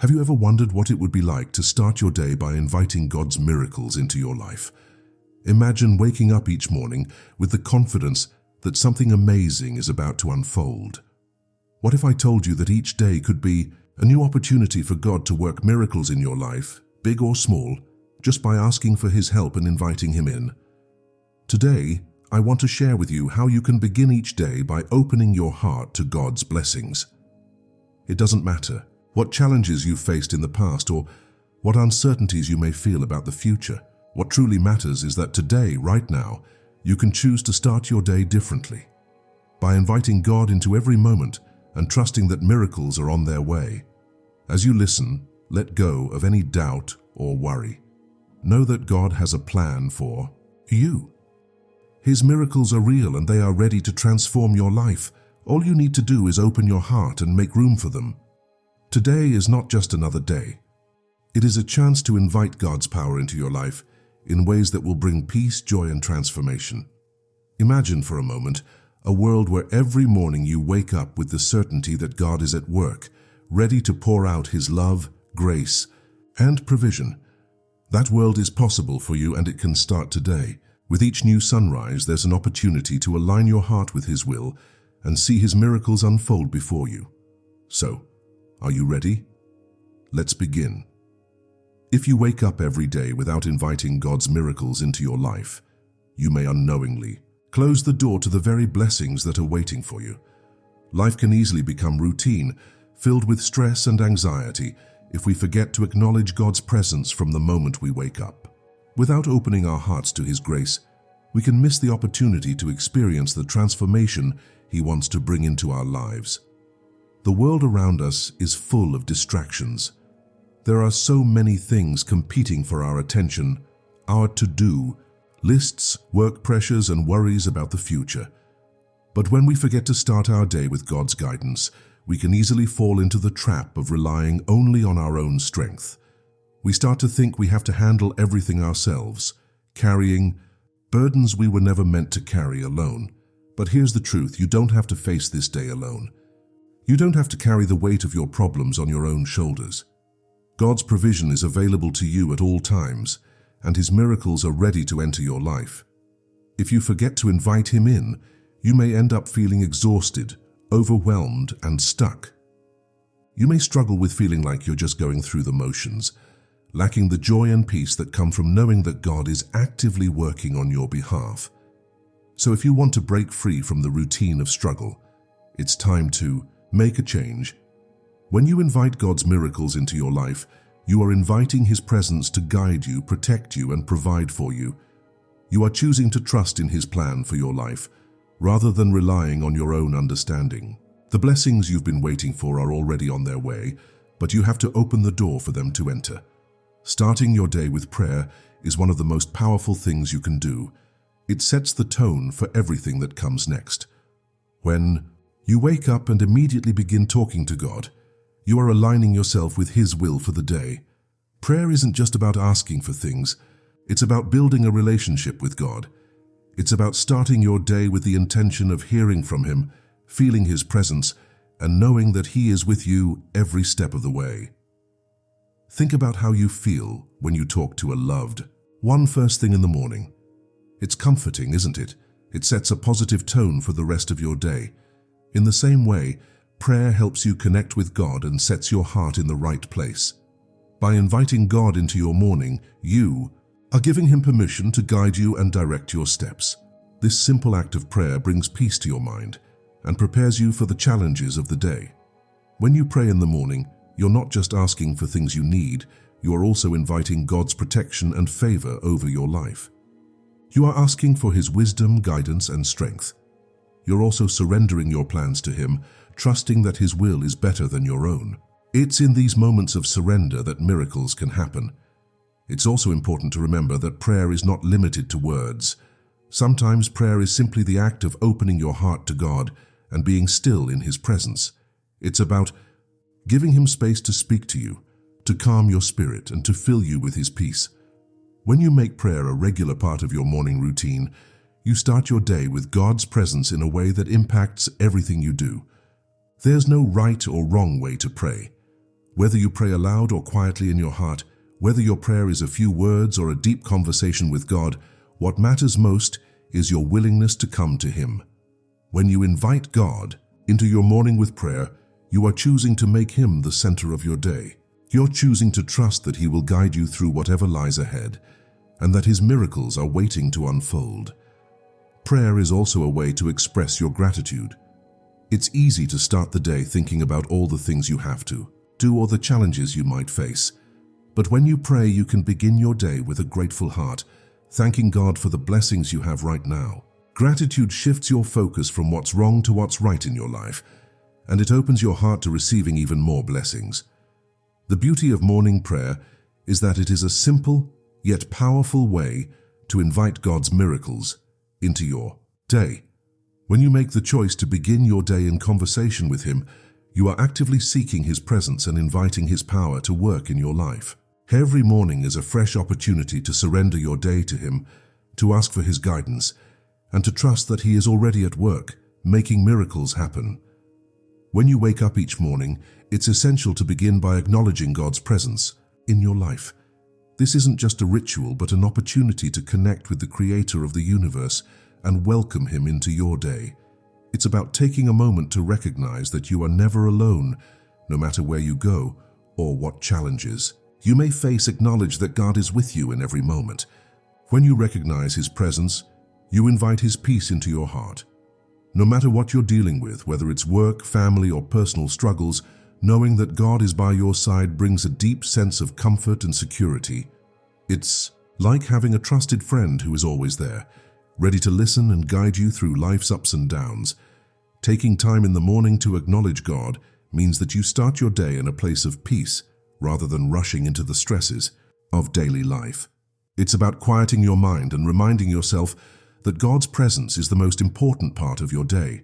Have you ever wondered what it would be like to start your day by inviting God's miracles into your life? Imagine waking up each morning with the confidence that something amazing is about to unfold. What if I told you that each day could be a new opportunity for God to work miracles in your life, big or small, just by asking for His help and inviting Him in? Today, I want to share with you how you can begin each day by opening your heart to God's blessings. It doesn't matter what challenges you've faced in the past or what uncertainties you may feel about the future. What truly matters is that today, right now, you can choose to start your day differently. By inviting God into every moment and trusting that miracles are on their way. As you listen, let go of any doubt or worry. Know that God has a plan for you. His miracles are real and they are ready to transform your life. All you need to do is open your heart and make room for them. Today is not just another day. It is a chance to invite God's power into your life in ways that will bring peace, joy, and transformation. Imagine for a moment a world where every morning you wake up with the certainty that God is at work, ready to pour out His love, grace, and provision. That world is possible for you and it can start today. With each new sunrise, there's an opportunity to align your heart with His will and see His miracles unfold before you. So, are you ready? Let's begin. If you wake up every day without inviting God's miracles into your life, you may unknowingly close the door to the very blessings that are waiting for you. Life can easily become routine, filled with stress and anxiety if we forget to acknowledge God's presence from the moment we wake up. Without opening our hearts to His grace, we can miss the opportunity to experience the transformation He wants to bring into our lives. The world around us is full of distractions. There are so many things competing for our attention, our to-do lists, work pressures, and worries about the future. But when we forget to start our day with God's guidance, we can easily fall into the trap of relying only on our own strength. We start to think we have to handle everything ourselves, carrying burdens we were never meant to carry alone. But here's the truth: you don't have to face this day alone. You don't have to carry the weight of your problems on your own shoulders. God's provision is available to you at all times, and His miracles are ready to enter your life. If you forget to invite Him in, you may end up feeling exhausted, overwhelmed, and stuck. You may struggle with feeling like you're just going through the motions, lacking the joy and peace that come from knowing that God is actively working on your behalf. So if you want to break free from the routine of struggle, it's time to make a change. When you invite God's miracles into your life, you are inviting His presence to guide you, protect you, and provide for you. You are choosing to trust in His plan for your life, rather than relying on your own understanding. The blessings you've been waiting for are already on their way, but you have to open the door for them to enter. Starting your day with prayer is one of the most powerful things you can do. It sets the tone for everything that comes next. When you wake up and immediately begin talking to God, you are aligning yourself with His will for the day. Prayer isn't just about asking for things. It's about building a relationship with God. It's about starting your day with the intention of hearing from Him, feeling His presence, and knowing that He is with you every step of the way. Think about how you feel when you talk to a loved one first thing in the morning. It's comforting, isn't it? It sets a positive tone for the rest of your day. In the same way, prayer helps you connect with God and sets your heart in the right place. By inviting God into your morning, you are giving Him permission to guide you and direct your steps. This simple act of prayer brings peace to your mind and prepares you for the challenges of the day. When you pray in the morning, you're not just asking for things you need, you are also inviting God's protection and favor over your life. You are asking for His wisdom, guidance, and strength. You're also surrendering your plans to Him, trusting that His will is better than your own. It's in these moments of surrender that miracles can happen. It's also important to remember that prayer is not limited to words. Sometimes prayer is simply the act of opening your heart to God and being still in His presence. It's about giving Him space to speak to you, to calm your spirit, and to fill you with His peace. When you make prayer a regular part of your morning routine, you start your day with God's presence in a way that impacts everything you do. There's no right or wrong way to pray. Whether you pray aloud or quietly in your heart, whether your prayer is a few words or a deep conversation with God, what matters most is your willingness to come to Him. When you invite God into your morning with prayer, you are choosing to make Him the center of your day. You're choosing to trust that He will guide you through whatever lies ahead, and that His miracles are waiting to unfold. Prayer is also a way to express your gratitude. It's easy to start the day thinking about all the things you have to do or the challenges you might face. But when you pray, you can begin your day with a grateful heart, thanking God for the blessings you have right now. Gratitude shifts your focus from what's wrong to what's right in your life, and it opens your heart to receiving even more blessings. The beauty of morning prayer is that it is a simple yet powerful way to invite God's miracles into your day. When you make the choice to begin your day in conversation with Him, you are actively seeking His presence and inviting His power to work in your life. Every morning is a fresh opportunity to surrender your day to Him, to ask for His guidance, and to trust that He is already at work, making miracles happen. When you wake up each morning, it's essential to begin by acknowledging God's presence in your life. This isn't just a ritual, but an opportunity to connect with the Creator of the universe and welcome Him into your day. It's about taking a moment to recognize that you are never alone, no matter where you go or what challenges you may face. Acknowledge that God is with you in every moment. When you recognize His presence, you invite His peace into your heart. No matter what you're dealing with, whether it's work, family, or personal struggles, knowing that God is by your side brings a deep sense of comfort and security. It's like having a trusted friend who is always there, ready to listen and guide you through life's ups and downs. Taking time in the morning to acknowledge God means that you start your day in a place of peace rather than rushing into the stresses of daily life. It's about quieting your mind and reminding yourself that God's presence is the most important part of your day.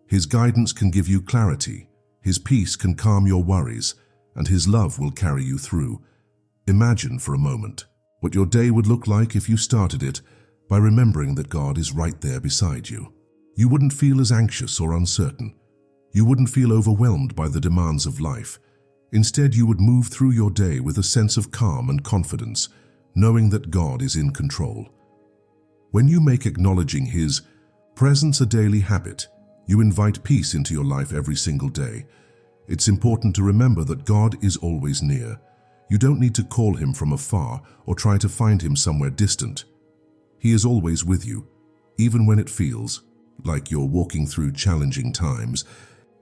His guidance can give you clarity, His peace can calm your worries, and His love will carry you through. Imagine for a moment what your day would look like if you started it by remembering that God is right there beside you. You wouldn't feel as anxious or uncertain. You wouldn't feel overwhelmed by the demands of life. Instead, you would move through your day with a sense of calm and confidence, knowing that God is in control. When you make acknowledging His presence a daily habit, you invite peace into your life every single day. It's important to remember that God is always near. You don't need to call Him from afar or try to find Him somewhere distant. He is always with you, even when it feels like you're walking through challenging times.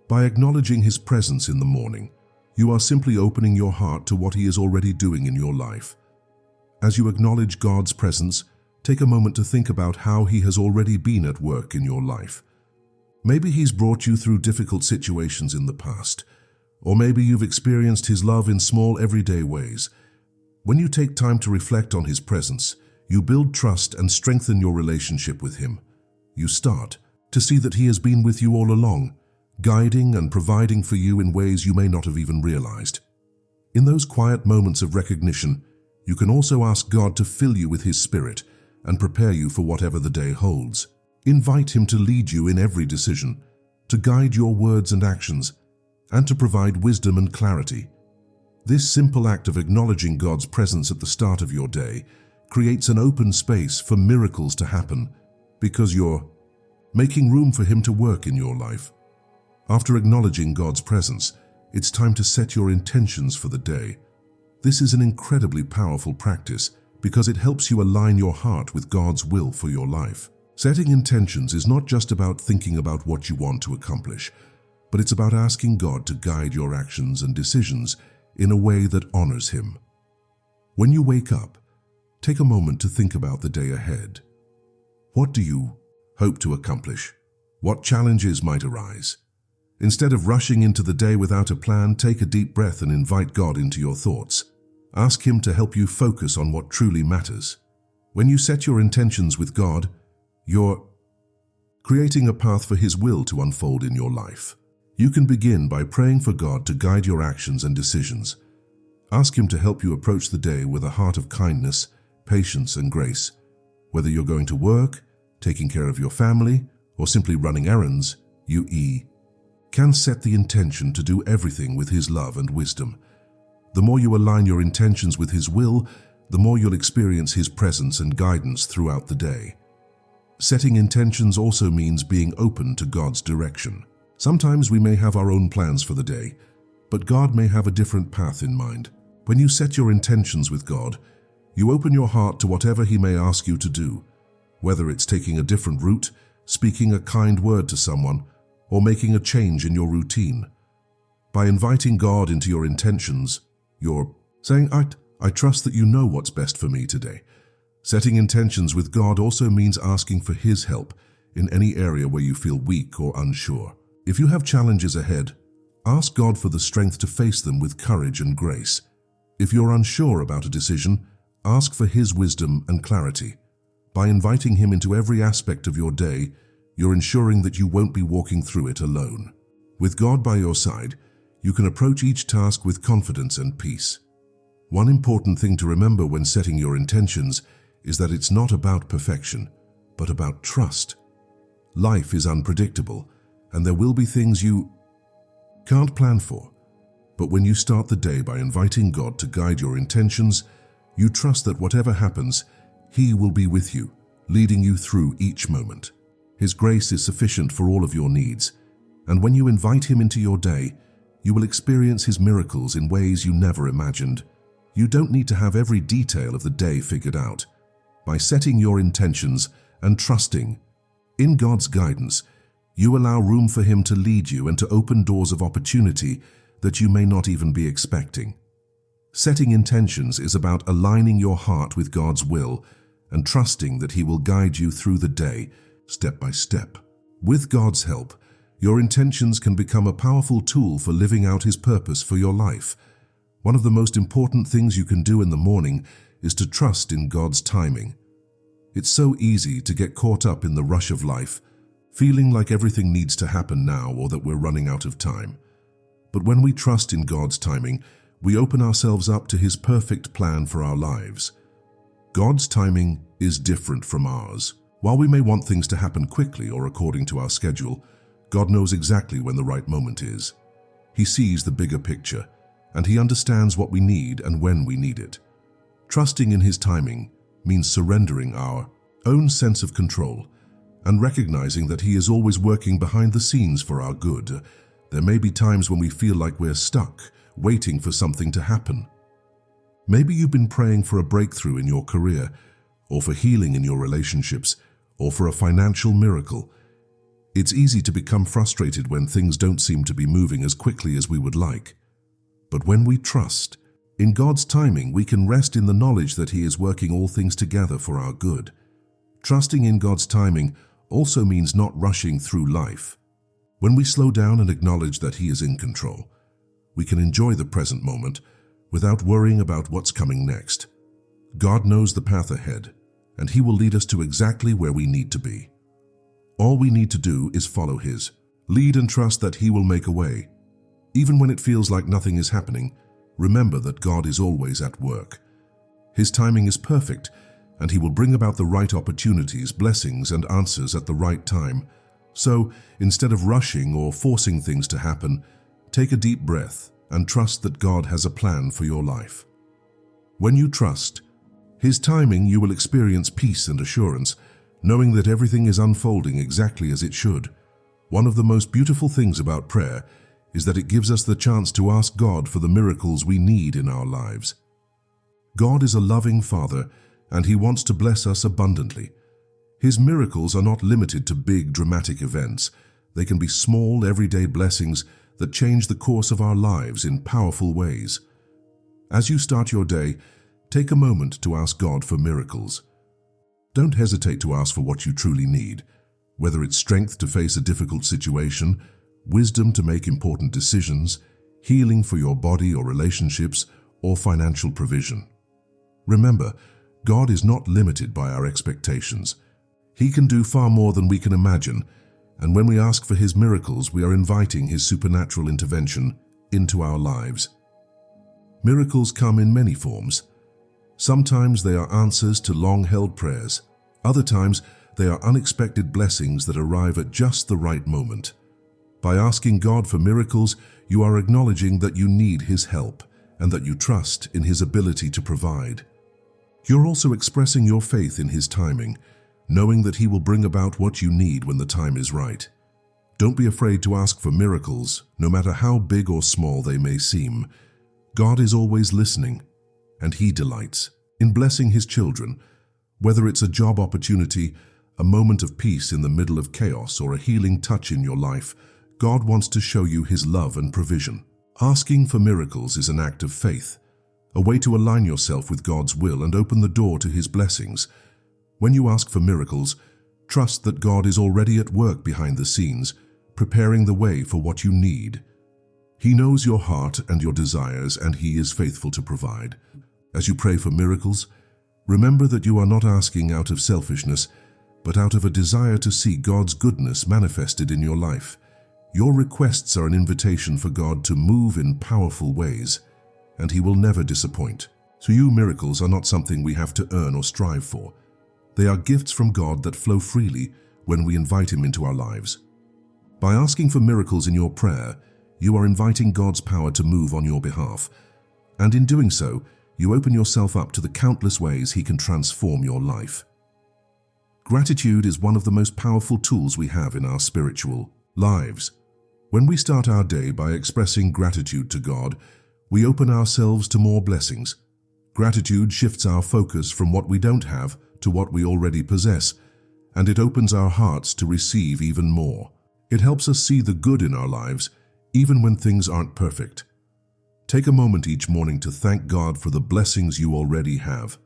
By acknowledging His presence in the morning, you are simply opening your heart to what He is already doing in your life. As you acknowledge God's presence, take a moment to think about how He has already been at work in your life. Maybe He's brought you through difficult situations in the past, or maybe you've experienced His love in small everyday ways. When you take time to reflect on His presence, you build trust and strengthen your relationship with Him. You start to see that He has been with you all along, guiding and providing for you in ways you may not have even realized. In those quiet moments of recognition, you can also ask God to fill you with His Spirit and prepare you for whatever the day holds. Invite Him to lead you in every decision, to guide your words and actions, and to provide wisdom and clarity. This simple act of acknowledging God's presence at the start of your day creates an open space for miracles to happen because you're making room for Him to work in your life. After acknowledging God's presence, it's time to set your intentions for the day. This is an incredibly powerful practice because it helps you align your heart with God's will for your life. Setting intentions is not just about thinking about what you want to accomplish, but it's about asking God to guide your actions and decisions in a way that honors Him. When you wake up, take a moment to think about the day ahead. What do you hope to accomplish? What challenges might arise? Instead of rushing into the day without a plan, take a deep breath and invite God into your thoughts. Ask Him to help you focus on what truly matters. When you set your intentions with God, you're creating a path for His will to unfold in your life. You can begin by praying for God to guide your actions and decisions. Ask Him to help you approach the day with a heart of kindness, patience, and grace. Whether you're going to work, taking care of your family, or simply running errands, you can set the intention to do everything with His love and wisdom. The more you align your intentions with His will, the more you'll experience His presence and guidance throughout the day. Setting intentions also means being open to God's direction. Sometimes we may have our own plans for the day, but God may have a different path in mind. When you set your intentions with God, you open your heart to whatever He may ask you to do, whether it's taking a different route, speaking a kind word to someone, or making a change in your routine. By inviting God into your intentions, you're saying, I trust that you know what's best for me today. Setting intentions with God also means asking for His help in any area where you feel weak or unsure. If you have challenges ahead, ask God for the strength to face them with courage and grace. If you're unsure about a decision, ask for His wisdom and clarity. By inviting Him into every aspect of your day, you're ensuring that you won't be walking through it alone. With God by your side, you can approach each task with confidence and peace. One important thing to remember when setting your intentions is that it's not about perfection, but about trust. Life is unpredictable, and there will be things you can't plan for. But when you start the day by inviting God to guide your intentions, you trust that whatever happens, He will be with you, leading you through each moment. His grace is sufficient for all of your needs, and when you invite Him into your day, you will experience His miracles in ways you never imagined. You don't need to have every detail of the day figured out. By setting your intentions and trusting in God's guidance, you allow room for Him to lead you and to open doors of opportunity that you may not even be expecting. Setting intentions is about aligning your heart with God's will and trusting that He will guide you through the day, step by step. With God's help, your intentions can become a powerful tool for living out His purpose for your life. One of the most important things you can do in the morning is to trust in God's timing. It's so easy to get caught up in the rush of life, feeling like everything needs to happen now or that we're running out of time. But when we trust in God's timing, we open ourselves up to His perfect plan for our lives. God's timing is different from ours. While we may want things to happen quickly or according to our schedule, God knows exactly when the right moment is. He sees the bigger picture, and He understands what we need and when we need it. Trusting in His timing means surrendering our own sense of control and recognizing that He is always working behind the scenes for our good. There may be times when we feel like we're stuck, waiting for something to happen. Maybe you've been praying for a breakthrough in your career, or for healing in your relationships, or for a financial miracle. It's easy to become frustrated when things don't seem to be moving as quickly as we would like. But when we trust in God's timing, we can rest in the knowledge that He is working all things together for our good. Trusting in God's timing also means not rushing through life. When we slow down and acknowledge that He is in control, we can enjoy the present moment without worrying about what's coming next. God knows the path ahead, and He will lead us to exactly where we need to be. All we need to do is follow His lead and trust that He will make a way. Even when it feels like nothing is happening, remember that God is always at work. His timing is perfect, and He will bring about the right opportunities, blessings, and answers at the right time. So, instead of rushing or forcing things to happen, take a deep breath and trust that God has a plan for your life. When you trust His timing, you will experience peace and assurance, knowing that everything is unfolding exactly as it should. One of the most beautiful things about prayer is that it gives us the chance to ask God for the miracles we need in our lives. God is a loving Father, and He wants to bless us abundantly. His miracles are not limited to big, dramatic events. They can be small, everyday blessings that change the course of our lives in powerful ways. As you start your day, take a moment to ask God for miracles. Don't hesitate to ask for what you truly need, whether it's strength to face a difficult situation, wisdom to make important decisions, healing for your body or relationships, or financial provision. Remember, God is not limited by our expectations. He can do far more than we can imagine, and when we ask for His miracles, we are inviting His supernatural intervention into our lives. Miracles come in many forms. Sometimes they are answers to long-held prayers. Other times, they are unexpected blessings that arrive at just the right moment. By asking God for miracles, you are acknowledging that you need His help, and that you trust in His ability to provide. You're also expressing your faith in His timing, knowing that He will bring about what you need when the time is right. Don't be afraid to ask for miracles, no matter how big or small they may seem. God is always listening, and He delights in blessing His children. Whether it's a job opportunity, a moment of peace in the middle of chaos, or a healing touch in your life, God wants to show you His love and provision. Asking for miracles is an act of faith, a way to align yourself with God's will and open the door to His blessings. When you ask for miracles, trust that God is already at work behind the scenes, preparing the way for what you need. He knows your heart and your desires, and He is faithful to provide. As you pray for miracles, remember that you are not asking out of selfishness, but out of a desire to see God's goodness manifested in your life. Your requests are an invitation for God to move in powerful ways, and He will never disappoint. To you, miracles are not something we have to earn or strive for. They are gifts from God that flow freely when we invite Him into our lives. By asking for miracles in your prayer, you are inviting God's power to move on your behalf, and in doing so, you open yourself up to the countless ways He can transform your life. Gratitude is one of the most powerful tools we have in our spiritual lives. When we start our day by expressing gratitude to God, we open ourselves to more blessings. Gratitude shifts our focus from what we don't have to what we already possess, and it opens our hearts to receive even more. It helps us see the good in our lives, even when things aren't perfect. Take a moment each morning to thank God for the blessings you already have.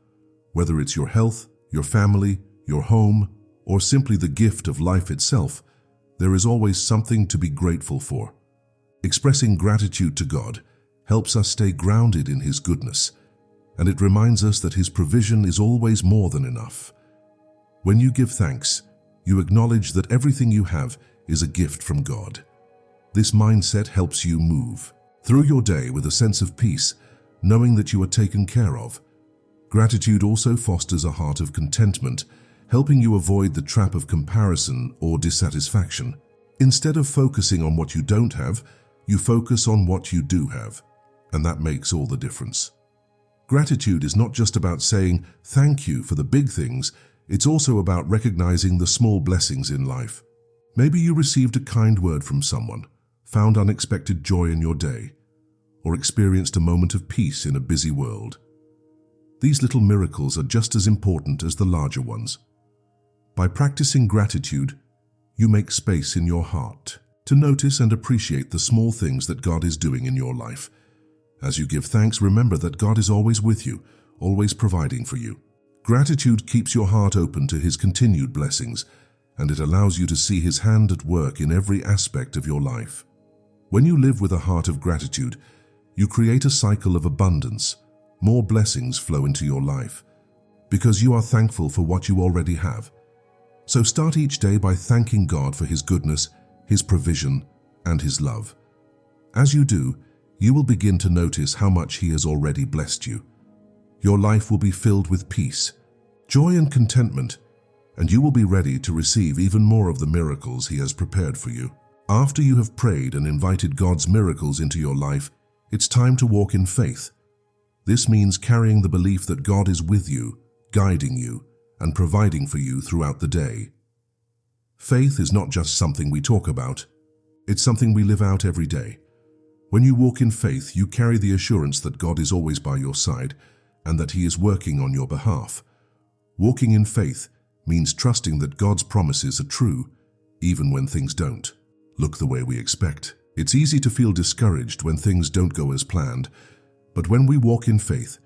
Whether it's your health, your family, your home, or simply the gift of life itself, there is always something to be grateful for. Expressing gratitude to God helps us stay grounded in His goodness, and it reminds us that His provision is always more than enough. When you give thanks, you acknowledge that everything you have is a gift from God. This mindset helps you move through your day with a sense of peace, knowing that you are taken care of. Gratitude also fosters a heart of contentment, helping you avoid the trap of comparison or dissatisfaction. Instead of focusing on what you don't have, you focus on what you do have, and that makes all the difference. Gratitude is not just about saying thank you for the big things, it's also about recognizing the small blessings in life. Maybe you received a kind word from someone, found unexpected joy in your day, or experienced a moment of peace in a busy world. These little miracles are just as important as the larger ones. By practicing gratitude, you make space in your heart to notice and appreciate the small things that God is doing in your life. As you give thanks, remember that God is always with you, always providing for you. Gratitude keeps your heart open to His continued blessings, and it allows you to see His hand at work in every aspect of your life. When you live with a heart of gratitude, you create a cycle of abundance. More blessings flow into your life because you are thankful for what you already have. So start each day by thanking God for His goodness, His provision, and His love. As you do, you will begin to notice how much He has already blessed you. Your life will be filled with peace, joy, and contentment, and you will be ready to receive even more of the miracles He has prepared for you. After you have prayed and invited God's miracles into your life, it's time to walk in faith. This means carrying the belief that God is with you, guiding you, and providing for you throughout the day. Faith is not just something we talk about, it's something we live out every day. When you walk in faith, you carry the assurance that God is always by your side and that He is working on your behalf. Walking in faith means trusting that God's promises are true, even when things don't look the way we expect. It's easy to feel discouraged when things don't go as planned, but when we walk in faith,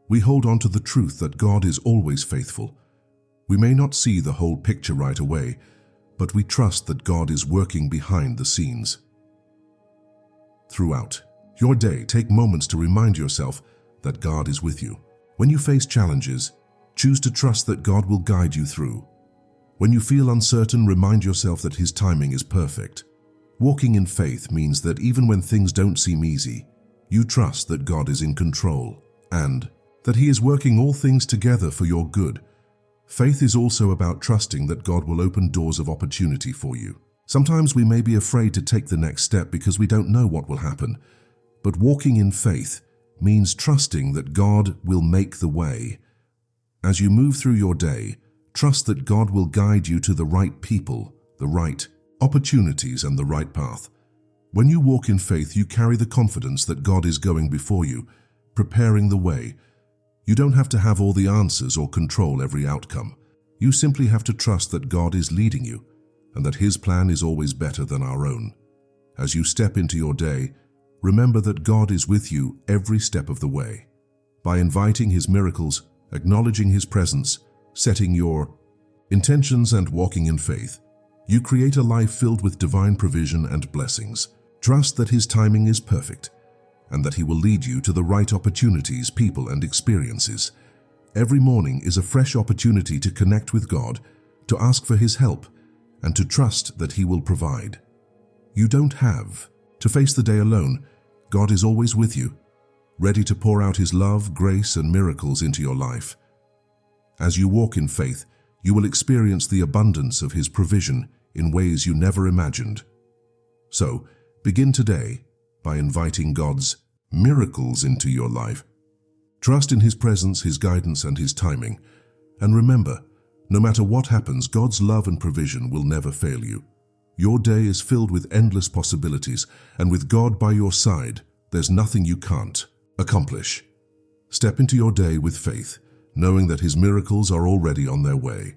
we hold on to the truth that God is always faithful. We may not see the whole picture right away, but we trust that God is working behind the scenes. Throughout your day, take moments to remind yourself that God is with you. When you face challenges, choose to trust that God will guide you through. When you feel uncertain, remind yourself that His timing is perfect. Walking in faith means that even when things don't seem easy, you trust that God is in control and that He is working all things together for your good. Faith is also about trusting that God will open doors of opportunity for you. Sometimes we may be afraid to take the next step because we don't know what will happen, but walking in faith means trusting that God will make the way. As you move through your day, trust that God will guide you to the right people, the right opportunities, and the right path. When you walk in faith, you carry the confidence that God is going before you, preparing the way. You don't have to have all the answers or control every outcome. You simply have to trust that God is leading you and that His plan is always better than our own. As you step into your day, remember that God is with you every step of the way. By inviting His miracles, acknowledging His presence, setting your intentions, and walking in faith, you create a life filled with divine provision and blessings. Trust that His timing is perfect and that He will lead you to the right opportunities, people, and experiences. Every morning is a fresh opportunity to connect with God, to ask for His help, and to trust that He will provide. You don't have to face the day alone. God is always with you, ready to pour out His love, grace, and miracles into your life. As you walk in faith, you will experience the abundance of His provision in ways you never imagined. So, begin today by inviting God's miracles into your life. Trust in His presence, His guidance, and His timing. And remember, no matter what happens, God's love and provision will never fail you. Your day is filled with endless possibilities, and with God by your side, there's nothing you can't accomplish. Step into your day with faith, knowing that His miracles are already on their way.